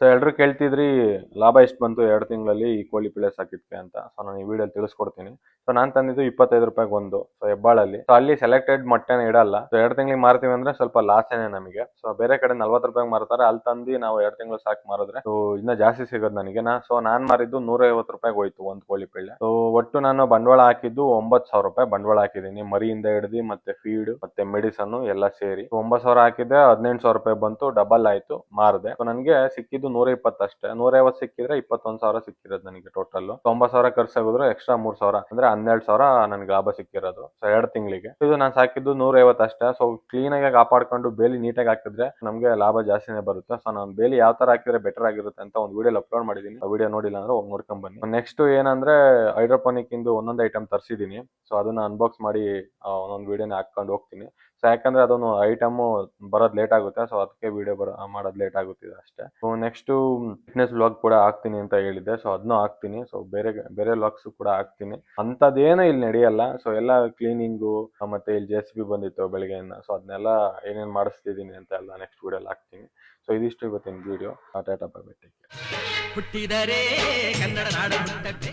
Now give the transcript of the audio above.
So ಎಲ್ರು ಕೇಳ್ತಿದ್ರಿ ಲಾಭ ಎಷ್ಟು ಬಂತು 2 ತಿಂಗಳಲ್ಲಿ ಈ ಕೋಳಿ ಪಿಳ್ಳೆ ಸಾಕಿದ್ಕೆ ಅಂತ. ಸೊ ನಾನು ಈ ವಿಡಿಯೋಲಿ ತಿಳಿಸ್ಕೊಡ್ತೀನಿ. ಸೊ ನಾನು ತಂದಿದ್ದು 25 ರೂಪಾಯಿಗೆ ಒಂದು. ಸೊ ಹೆಬ್ಬಾಳಲ್ಲಿ. ಸೊ ಅಲ್ಲಿ ಸೆಲೆಕ್ಟೆಡ್ ಮೊಟ್ಟೆನ ಇಡಲ್ಲ. ಸೊ 2 ತಿಂಗಳಿಗೆ ಮಾರ್ತೀವಿ ಅಂದ್ರೆ ಸ್ವಲ್ಪ ಲಾಸೇನೆ ನಮಗೆ. ಸೊ ಬೇರೆ ಕಡೆ 40 ರೂಪಾಯಿಗೆ ಮಾರ್ತಾರೆ. ಅಲ್ಲಿ ತಂದು ನಾವು 2 ತಿಂಗಳು ಸಾಕಿ ಮಾರಿದ್ರೆ ಸೊ ಇನ್ನ ಜಾಸ್ತಿ ಸಿಗೋದು ನನಗೆ. ಸೊ ನಾನ್ ಮಾರಿದ್ದು 150 ರೂಪಾಯಿಗೆ ಹೋಯ್ತು ಒಂದು ಕೋಳಿ ಪಿಳ್ಳೆ. ಸೊ ಒಟ್ಟು ನಾನು ಬಂಡವಾಳ ಹಾಕಿದ್ದು 9,000 ರೂಪಾಯಿ ಬಂಡವಾಳ ಹಾಕಿದ್ದೀನಿ. ಮರಿಯಿಂದ ಹಿಡಿದು ಮತ್ತೆ ಫೀಡ್ ಮತ್ತೆ ಮೆಡಿಸನ್ ಎಲ್ಲ ಸೇರಿ 9,000 ಹಾಕಿದ್ದೆ. 18,000 ರೂಪಾಯಿ ಬಂತು, ಡಬಲ್ ಆಯ್ತು, ಮಾರದೆ. ಸೊ ನನಗೆ ಸಿಕ್ಕಿದ್ದು 120 ಅಷ್ಟೇ. 150 ಸಿಕ್ಕಿದ್ರೆ 21,000 ಸಿಕ್ಕಿರೋದು ನನಗೆ ಟೋಟಲ್. 9,000 ಖರ್ಚಾಗಿದ್ರೆ ಎಕ್ಸ್ಟ್ರಾ 3,000 ಅಂದ್ರೆ 12,000 ನನಗೆ ಲಾಭ ಸಿಕ್ಕಿರೋದು. ಸೊ 2 ತಿಂಗಳಿಗೆ ಇದು ನಾನು ಸಾಕಿದ್ದು 150 ಅಷ್ಟೇ. ಸೊ ಕ್ಲೀನ್ ಆಗಿ ಕಾಪಾಡ್ಕೊಂಡು ಬೇಲಿ ನೀಟಾಗಿ ಹಾಕಿದ್ರೆ ನಮ್ಗೆ ಲಾಭ ಜಾಸ್ತಿನೇ ಬರುತ್ತೆ. ಸೊ ನಾನು ಬೇಲಿ ಯಾವ ತರ ಹಾಕಿದ್ರೆ ಬೆಟರ್ ಆಗಿರುತ್ತೆ ಅಂತ ಒಂದು ವಿಡಿಯೋ ಅಪ್ಲೋಡ್ ಮಾಡಿದೀನಿ. ಆ ವಿಡಿಯೋ ನೋಡಿಲ್ಲ ಅಂದ್ರೆ ಹೋಗಿ ನೋಡ್ಕೊಂಡ್ ಬನ್ನಿ. ನೆಕ್ಸ್ಟ್ ಏನಂದ್ರೆ ಹೈಡ್ರೋಪೋನಿಕ್ ಇಂದು ಒಂದೊಂದು ಐಟಮ್ ತರಿಸಿದೀನಿ. ಸೊ ಅದನ್ನ ಅನ್ಬಾಕ್ಸ್ ಮಾಡಿ ಒಂದೊಂದು ವಿಡಿಯೋನ ಹಾಕೊಂಡು ಹೋಗ್ತೀನಿ. ಸೊ ಯಾಕಂದ್ರೆ ಅದೊಂದು ಐಟಮ್ ಬರೋದು ಲೇಟ್ ಆಗುತ್ತೆ. ಸೊ ಅದಕ್ಕೆ ವಿಡಿಯೋ ಮಾಡೋದು ಲೇಟ್ ಆಗುತ್ತಿದೆ ಅಷ್ಟೇ. ಸೊ ನೆಕ್ಸ್ಟ್ ಫಿಟ್ನೆಸ್ ವ್ಲಾಗ್ ಕೂಡ ಹಾಕ್ತೀನಿ ಅಂತ ಹೇಳಿದ್ದೆ. ಸೊ ಅದನ್ನು ಹಾಕ್ತೀನಿ. ಸೊ ಬೇರೆ ಬೇರೆ ವ್ಲಾಗ್ಸ್ ಕೂಡ ಹಾಕ್ತೀನಿ. ಅಂತದೇನು ಇಲ್ಲಿ ನಡೆಯಲ್ಲ. ಸೊ ಎಲ್ಲ ಕ್ಲೀನಿಂಗು ಮತ್ತೆ ಇಲ್ಲಿ JCB ಬಂದಿತ್ತು ಬೆಳಗ್ಗೆಯಿಂದ. ಸೊ ಅದನ್ನೆಲ್ಲ ಏನೇನ್ ಮಾಡಿಸ್ತಿದೀನಿ ಅಂತ ಎಲ್ಲ ನೆಕ್ಸ್ಟ್ ವಿಡಿಯೋ ಹಾಕ್ತೀನಿ. ಸೊ ಇದಿಷ್ಟು ಇವತ್ತಿನ ವಿಡಿಯೋ. Tata bye bye. ಹುಟ್ಟಿದರೆ ಕನ್ನಡ ನಾಡು ಹುಟ್ಟಕ್ಕೆ